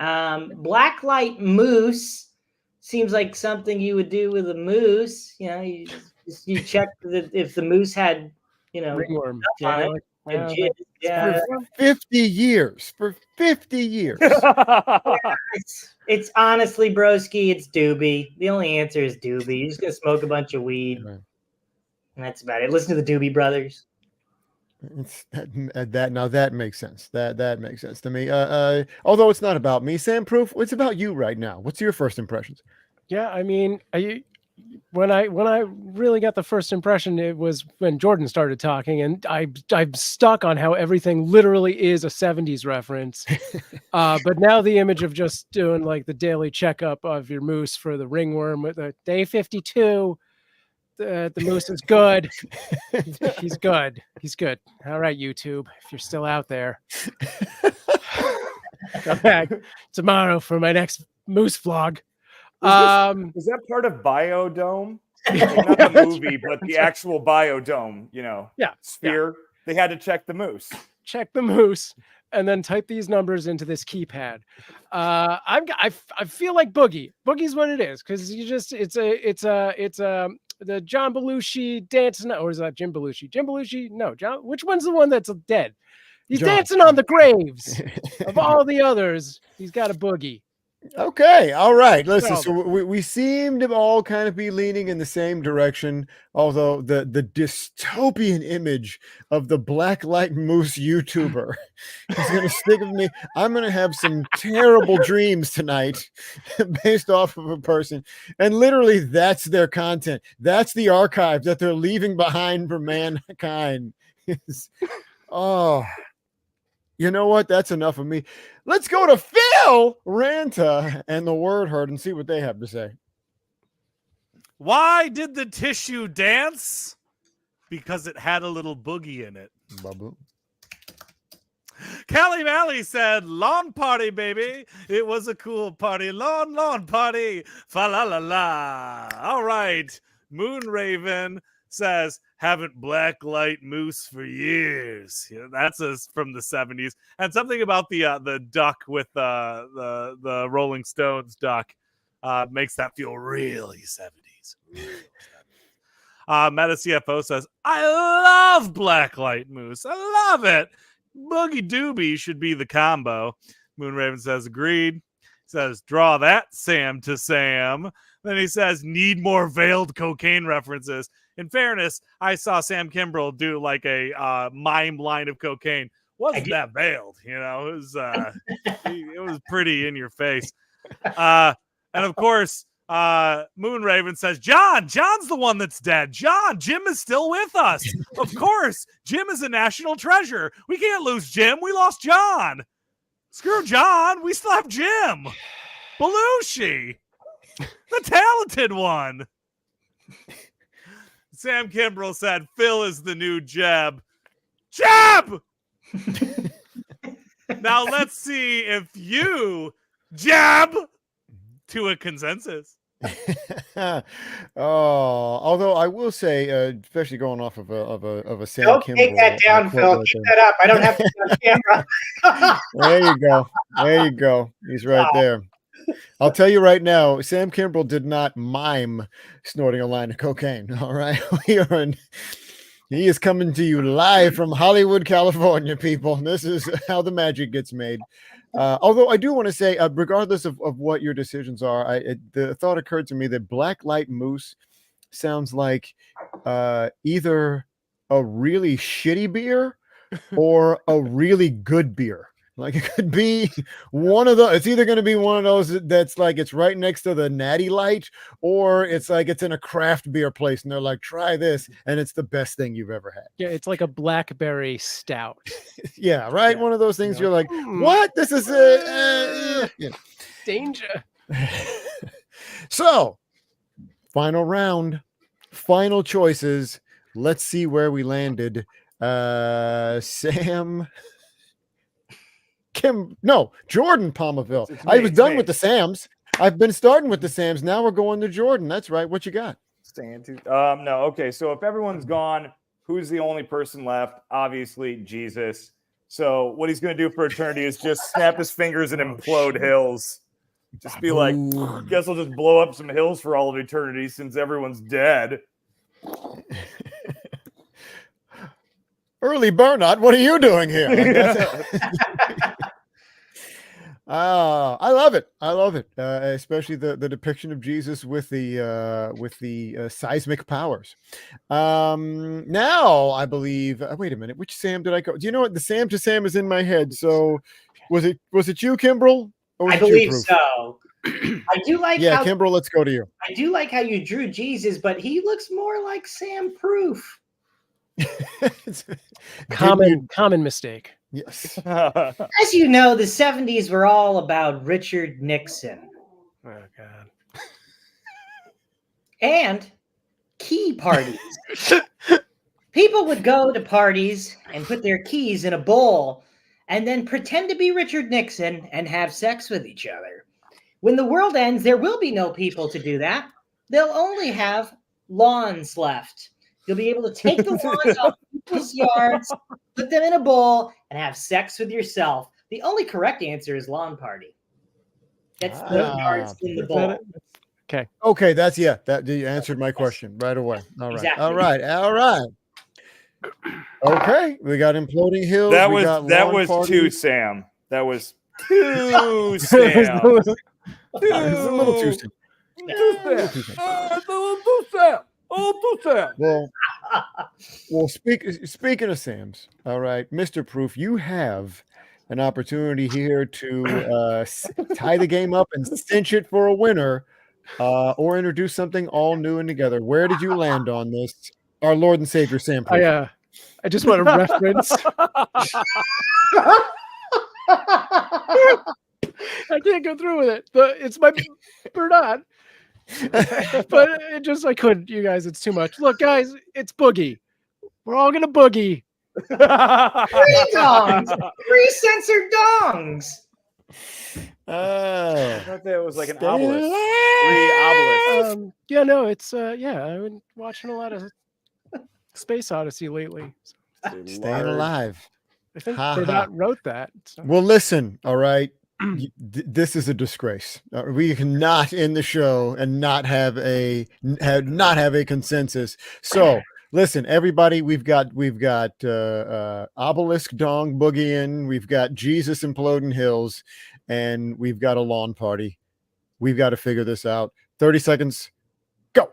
Blacklight moose seems like something you would do with a moose. You check if the moose had, ringworm on it. For 50 years. It's honestly, broski, it's doobie. The only answer is doobie. You're just gonna smoke a bunch of weed, and that's about it. Listen to the Doobie Brothers. That makes sense. That makes sense to me. Although it's not about me, Sam Proof. It's about you right now. What's your first impressions? Yeah, I mean, when I really got the first impression, it was when Jordan started talking, and I'm stuck on how everything literally is a 70s reference. But now the image of just doing like the daily checkup of your moose for the ringworm with a day 52. The moose is good. He's good. All right, YouTube, if you're still out there. Come back tomorrow for my next moose vlog. Is that part of Biodome? Like, not the movie, but the actual Biodome, sphere. They had to check the moose. Check the moose, and then type these numbers into this keypad. I feel like Boogie. Boogie's what it is, because it's the John Belushi dancing, or is that Jim Belushi? Jim Belushi? No, John. Which one's the one that's dead? He's dancing on the graves of all the others. He's got a boogie. Okay, all right. Listen, so we seem to all kind of be leaning in the same direction, although the dystopian image of the black light moose YouTuber is going to stick with me. I'm going to have some terrible dreams tonight based off of a person, and literally that's their content. That's the archive that they're leaving behind for mankind. Oh, you know what? That's enough of me. Let's go to Phil, Ranta, and the Word Herd and see what they have to say. Why did the tissue dance? Because it had a little boogie in it. Babu. Callie Malley said, lawn party, baby. It was a cool party. Lawn party. Fa la la la. All right. Moon Raven says, haven't black light moose for years. That's from the 70s. And something about the duck with the Rolling Stones duck makes that feel really 70s. Meta CFO says, I love black light moose. I love it. Boogie Doobie should be the combo. Moonraven says, agreed. Says, draw that Sam to Sam. Then he says, need more veiled cocaine references. In fairness, I saw Sam Kimbrell do like a mime line of cocaine. Wasn't that veiled? It was pretty in your face. And of course, Moonraven says, John's the one that's dead. Jim is still with us. Of course, Jim is a national treasure. We can't lose Jim. We lost John. Screw John. We still have Jim. Belushi, the talented one. Sam Kimbrell said, Phil is the new Jeb. Jeb! Now let's see if you jab to a consensus. Although I will say, especially going off of a Sam Don't Kimbrell. take that down, Phil. Keep that up. I don't have to be on camera. There you go. He's right there. I'll tell you right now, Sam Kimbrell did not mime snorting a line of cocaine. All right. He is coming to you live from Hollywood, California, people. This is how the magic gets made. Although I do want to say, regardless of what your decisions are, the thought occurred to me that black light moose sounds like either a really shitty beer or a really good beer. Like it could be one of those. It's either going to be one of those that's like it's right next to the Natty Light, or it's like it's in a craft beer place and they're like, try this, and it's the best thing you've ever had. Yeah, it's like a blackberry stout. Yeah, right. Yeah. One of those things you're like, what? This is danger. So, final round, final choices. Let's see where we landed. Sam. Jordan Pomaville. I was done with the Sams. I've been starting with the Sams. Now we're going to Jordan. That's right. What you got? No. Okay. So if everyone's gone, who's the only person left? Obviously, Jesus. So what he's going to do for eternity is just snap his fingers and implode hills. Just be like, guess I'll just blow up some hills for all of eternity since everyone's dead. Early burnout. What are you doing here? I love it. I love it. Especially the depiction of Jesus with the seismic powers. Now I believe. Wait a minute. Which Sam did I go? Do you know what? The Sam to Sam is in my head. So was it you, Kimbrell? I believe so. I do like. Yeah, Kimbrell. Let's go to you. I do like how you drew Jesus, but he looks more like Sam Proof. Common mistake. Yes. As you know, the 70s were all about Richard Nixon. Oh God. And key parties. People would go to parties and put their keys in a bowl and then pretend to be Richard Nixon and have sex with each other. When the world ends, there will be no people to do that. They'll only have lawns left. You'll be able to take the lawns off people's yards, put them in a bowl, and have sex with yourself. The only correct answer is lawn party. That's the yards in the bowl. Okay, that you answered my question right away. All right. Exactly. All right. Okay, we got imploding hills. That we was got that lawn was parties. too Sam. That was too Sam. It's a little too soon. Well, speaking of Sam's, all right, Mr. Proof, you have an opportunity here to tie the game up and cinch it for a winner, or introduce something all new and together. Where did you land on this? Our Lord and Savior, Sam Proof. I just want to reference. I can't go through with it. It's my Bernard. But it just I couldn't, you guys. It's too much. Look, guys, it's boogie. We're all gonna boogie. 3 dongs, 3 censored dongs. I thought that was like an Stay obelisk. alive. 3 obelisks. Yeah, no, it's I've been watching a lot of Space Odyssey lately. Staying alive. I think Ha, ha. Bernard wrote that. So. Well, listen, all right. This is a disgrace. We cannot end the show and not have a consensus. So listen, everybody, we've got obelisk dong boogieing, we've got Jesus imploding hills, and we've got a lawn party. We've got to figure this out. 30 seconds. Go.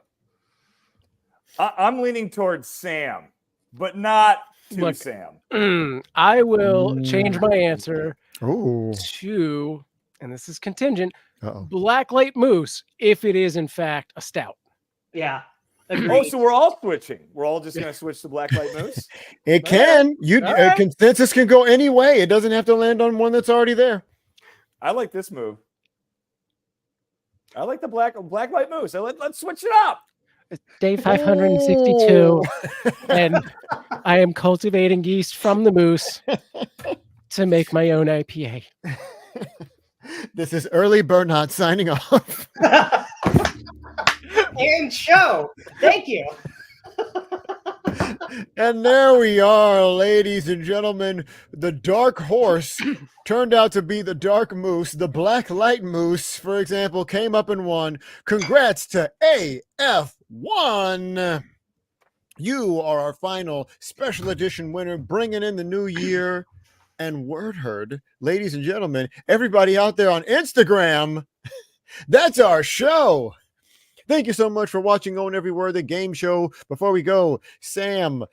I'm leaning towards Sam, but not to Look, Sam. I will change my answer Oh, to, and this is contingent, uh-oh. Blacklight Moose, if it is in fact a stout. Yeah. Oh, Agreed. so we're all switching. We're all just going to switch to Blacklight Moose. It can. All right. Consensus can go any way. It doesn't have to land on one that's already there. I like this move. I like the Blacklight Moose. Let's switch it up. It's day 562, and I am cultivating yeast from the moose to make my own IPA. This is Early Burnout signing off. And show. Thank you. And there we are, ladies and gentlemen. The dark horse turned out to be the dark moose. The black light moose, for example, came up and won. Congrats to AF1. You are our final special edition winner, bringing in the new year. And word heard, ladies and gentlemen, everybody out there on Instagram, that's our show. Thank you so much for watching Own Every Word, the game show. Before we go, Sam,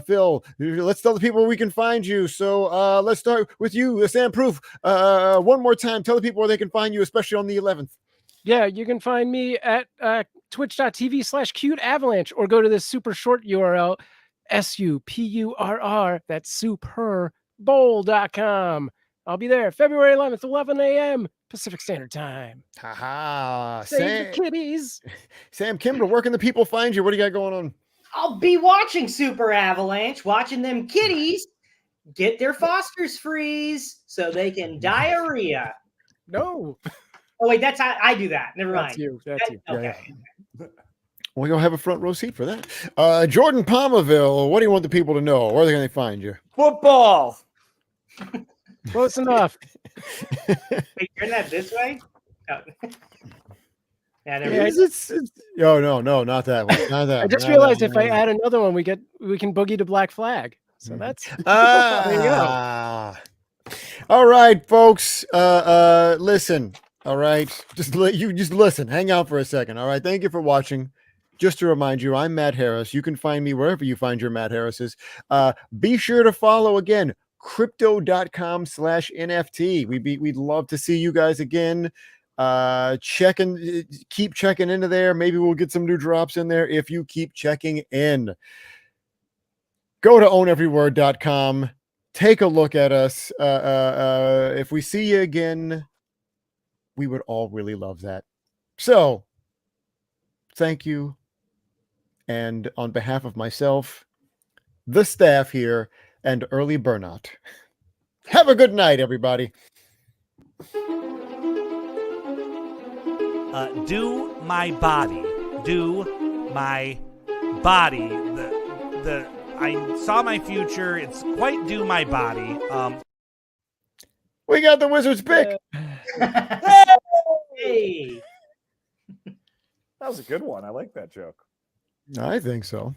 Phil, let's tell the people where we can find you. So let's start with you, Sam Proof. One more time, tell the people where they can find you, especially on the 11th. Yeah, you can find me at twitch.tv/cuteavalanche or go to this super short URL, SUPURR, that's superbowl.com. I'll be there February 11th, 11 a.m. Pacific Standard Time. Haha. Save the kitties. Sam Kimbrell, where can the people find you? What do you got going on? I'll be watching Super Avalanche, watching them kitties get their Foster's freeze so they can diarrhea. No, Oh, wait, that's how I do that. Never that's mind. you. That's you. Okay. Well, you'll have a front row seat for that. Jordan Pomaville, what do you want the people to know? Where are they going to find you? Football. Close enough. Wait, turn that this way? Oh. Yeah, never Yeah, mind. No, not that one. Not that I just one. realized if I add another one, we can boogie to Black Flag. So that's there you go. All right, folks. Listen. All right. Just listen. Hang out for a second. All right. Thank you for watching. Just to remind you, I'm Matt Harris. You can find me wherever you find your Matt Harris's. Be sure to follow again, crypto.com/NFT. We'd love to see you guys again. Keep checking into there. Maybe we'll get some new drops in there if you keep checking in. Go to owneveryword.com. Take a look at us. If we see you again, we would all really love that. So, thank you. And on behalf of myself, the staff here, and Early Burnout, Have a good night, everybody. Do my body. Do my body. I saw my future. It's quite do my body. We got the Wizards pick. Hey. That was a good one. I like that joke. I think so.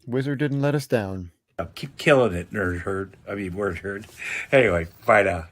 Wizard didn't let us down. Keep killing it, nerd herd. I mean, word herd. Anyway, bye now.